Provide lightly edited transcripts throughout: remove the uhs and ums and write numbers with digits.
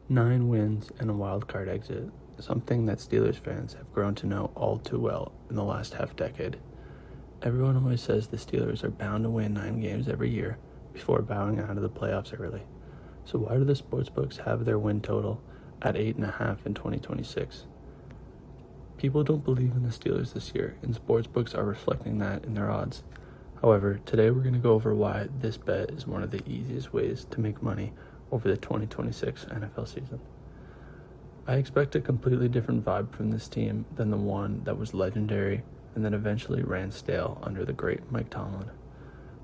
9 wins and a wild card exit, something that Steelers fans have grown to know all too well in the last half-decade. Everyone always says the Steelers are bound to win 9 games every year before bowing out of the playoffs early. So why do the sportsbooks have their win total at 8.5 in 2026? People don't believe in the Steelers this year, and sportsbooks are reflecting that in their odds. However, today we're going to go over why this bet is one of the easiest ways to make money over the 2026 NFL season. I expect a completely different vibe from this team than the one that was legendary and then eventually ran stale under the great Mike Tomlin.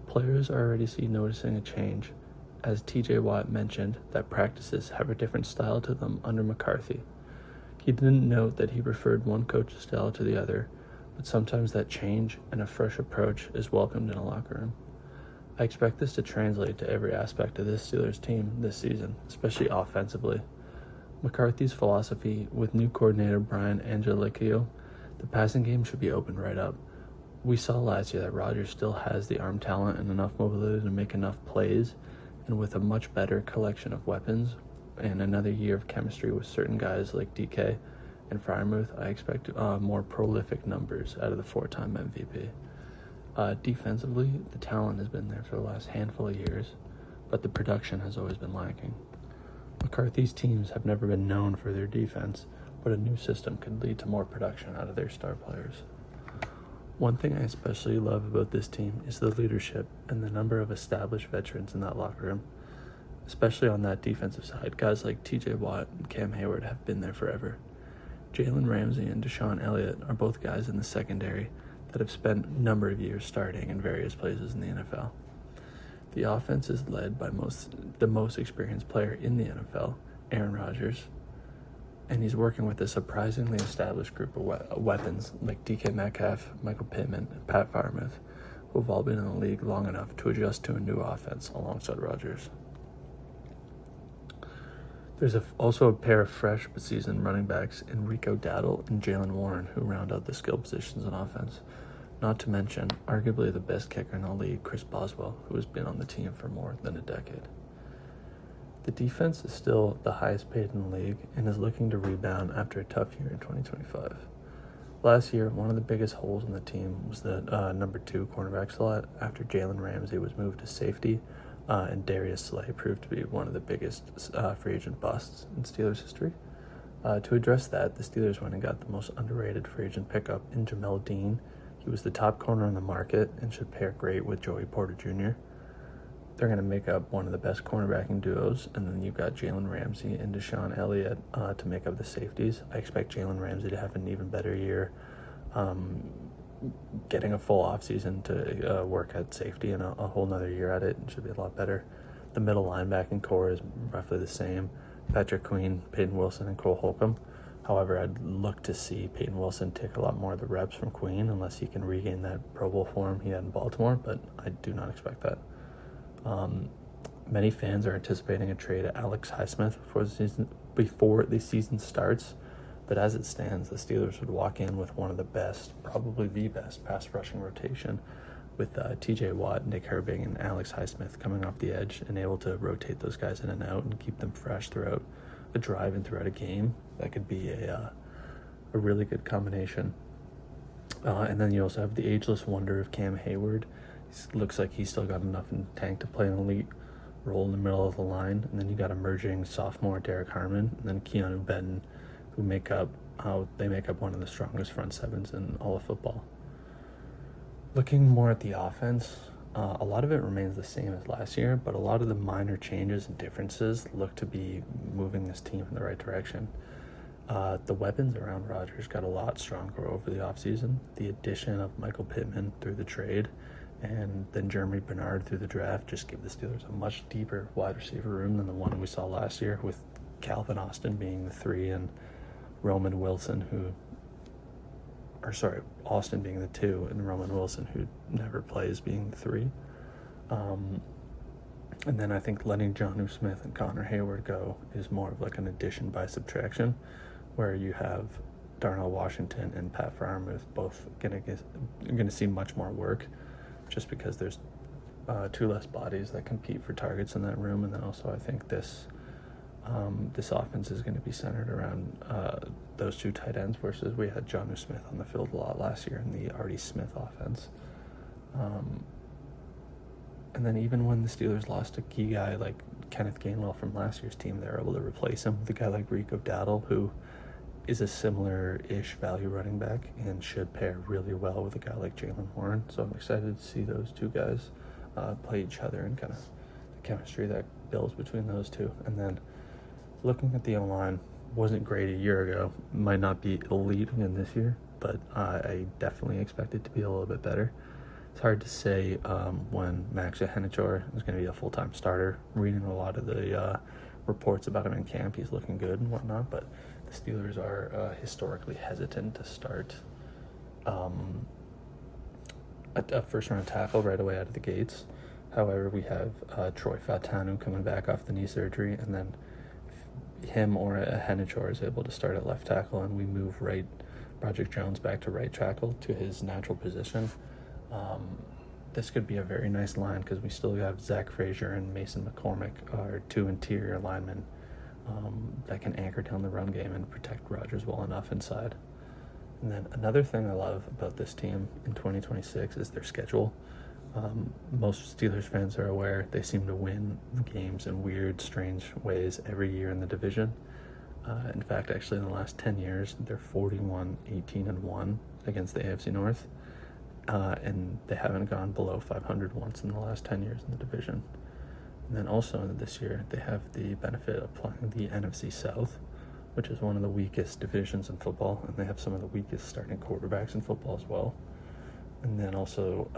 Players are already noticing a change, as TJ Watt mentioned that practices have a different style to them under McCarthy. He didn't note that he preferred one coach's style to the other, but sometimes that change and a fresh approach is welcomed in a locker room. I expect this to translate to every aspect of this Steelers team this season, especially offensively. McCarthy's philosophy with new coordinator Brian Angelicchio, the passing game should be opened right up. We saw last year that Rodgers still has the arm talent and enough mobility to make enough plays, and with a much better collection of weapons and another year of chemistry with certain guys like DK and Freiermuth, I expect more prolific numbers out of the 4-time MVP. Defensively, the talent has been there for the last handful of years, but the production has always been lacking. McCarthy's teams have never been known for their defense, but a new system could lead to more production out of their star players. One thing I especially love about this team is the leadership and the number of established veterans in that locker room, especially on that defensive side. Guys like TJ Watt and Cam Hayward have been there forever. Jalen Ramsey and Deshaun Elliott are both guys in the secondary that have spent a number of years starting in various places in the NFL. The offense is led by the most experienced player in the NFL, Aaron Rodgers, and he's working with a surprisingly established group of weapons like DK Metcalf, Michael Pittman, and Pat Freiermuth, who have all been in the league long enough to adjust to a new offense alongside Rodgers. There's also a pair of fresh but seasoned running backs in Rico Dowdle and Jalen Warren, who round out the skill positions on offense. Not to mention, arguably the best kicker in the league, Chris Boswell, who has been on the team for more than a decade. The defense is still the highest paid in the league and is looking to rebound after a tough year in 2025. Last year, one of the biggest holes in the team was the number 2 cornerback slot after Jalen Ramsey was moved to safety, and Darius Slay proved to be one of the biggest free agent busts in Steelers history. To address that, the Steelers went and got the most underrated free agent pickup in Jamel Dean. He was the top corner on the market and should pair great with Joey Porter Jr. They're going to make up one of the best cornerbacking duos, and then you've got Jalen Ramsey and Deshaun Elliott to make up the safeties. I expect Jalen Ramsey to have an even better year, getting a full offseason to work at safety and a whole nother year at it. It should be a lot better. The middle linebacking core is roughly the same. Patrick Queen, Peyton Wilson, and Cole Holcomb. However, I'd look to see Peyton Wilson take a lot more of the reps from Queen unless he can regain that Pro Bowl form he had in Baltimore, but I do not expect that. Many fans are anticipating a trade of Alex Highsmith before the season starts, but as it stands, the Steelers would walk in with one of the best, probably the best, pass rushing rotation with TJ Watt, Nick Herbig, and Alex Highsmith coming off the edge and able to rotate those guys in and out and keep them fresh throughout a drive and throughout a game. That could be a really good combination. And then you also have the ageless wonder of Cam Hayward. Looks like he's still got enough in the tank to play an elite role in the middle of the line. And then you got emerging sophomore Derek Harmon, and then Keanu Benton, who make up one of the strongest front sevens in all of football. Looking more at the offense, a lot of it remains the same as last year, but a lot of the minor changes and differences look to be moving this team in the right direction. The weapons around Rodgers got a lot stronger over the offseason. The addition of Michael Pittman through the trade and then Jeremy Bernard through the draft just give the Steelers a much deeper wide receiver room than the one we saw last year, with Calvin Austin being the 3 and Roman Wilson Austin being the 2 and Roman Wilson, who never plays, being the 3. And then I think letting Jonnu Smith and Connor Hayward go is more of like an addition by subtraction, where you have Darnell Washington and Pat Freiermuth both going to see much more work, just because there's 2 less bodies that compete for targets in that room. And then also I think this This offense is going to be centered around those two tight ends versus we had Jonnu Smith on the field a lot last year in the Artie Smith offense. And then even when the Steelers lost a key guy like Kenneth Gainwell from last year's team, they were able to replace him with a guy like Rico Dowdle, who is a similar-ish value running back and should pair really well with a guy like Jalen Warren. So I'm excited to see those two guys play each other and kind of the chemistry that builds between those two. And then looking at the O-line, wasn't great a year ago, might not be elite again this year, but I definitely expect it to be a little bit better. It's hard to say when Max Hennichor is going to be a full-time starter. Reading a lot of the reports about him in camp, he's looking good and whatnot, but the Steelers are historically hesitant to start a first-round tackle right away out of the gates. However, we have Troy Fautanu coming back off the knee surgery, and then him or a Hennichor is able to start at left tackle, and we move Broderick Jones back to right tackle to his natural position. This could be a very nice line because we still have Zach Frazier and Mason McCormick, our two interior linemen that can anchor down the run game and protect Rodgers well enough inside. And then another thing I love about this team in 2026 is their schedule. Most Steelers fans are aware they seem to win games in weird, strange ways every year in the division. In fact, actually in the last 10 years, they're 41-18-1 against the AFC North. And they haven't gone below 500 once in the last 10 years in the division. And then also this year, they have the benefit of playing the NFC South, which is one of the weakest divisions in football, and they have some of the weakest starting quarterbacks in football as well. And then also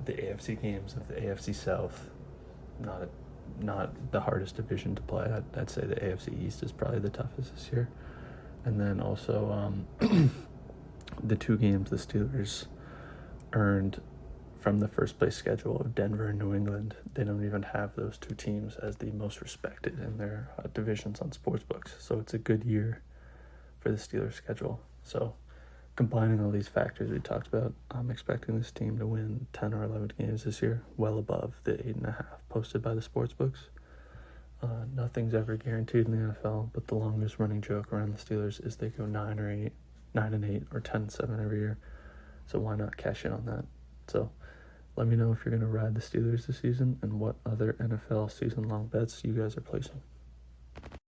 the AFC games of the AFC South, not the hardest division to play. I'd say the AFC East is probably the toughest this year. And then also the two games the Steelers earned from the first place schedule of Denver and New England, they don't even have those two teams as the most respected in their divisions on Sportsbooks. So it's a good year for the Steelers schedule. So combining all these factors we talked about, I'm expecting this team to win 10 or 11 games this year, well above the 8.5 posted by the Sportsbooks. Nothing's ever guaranteed in the NFL, but the longest running joke around the Steelers is they go 9-8, or 10-7 every year. So why not cash in on that? So let me know if you're going to ride the Steelers this season and what other NFL season-long bets you guys are placing.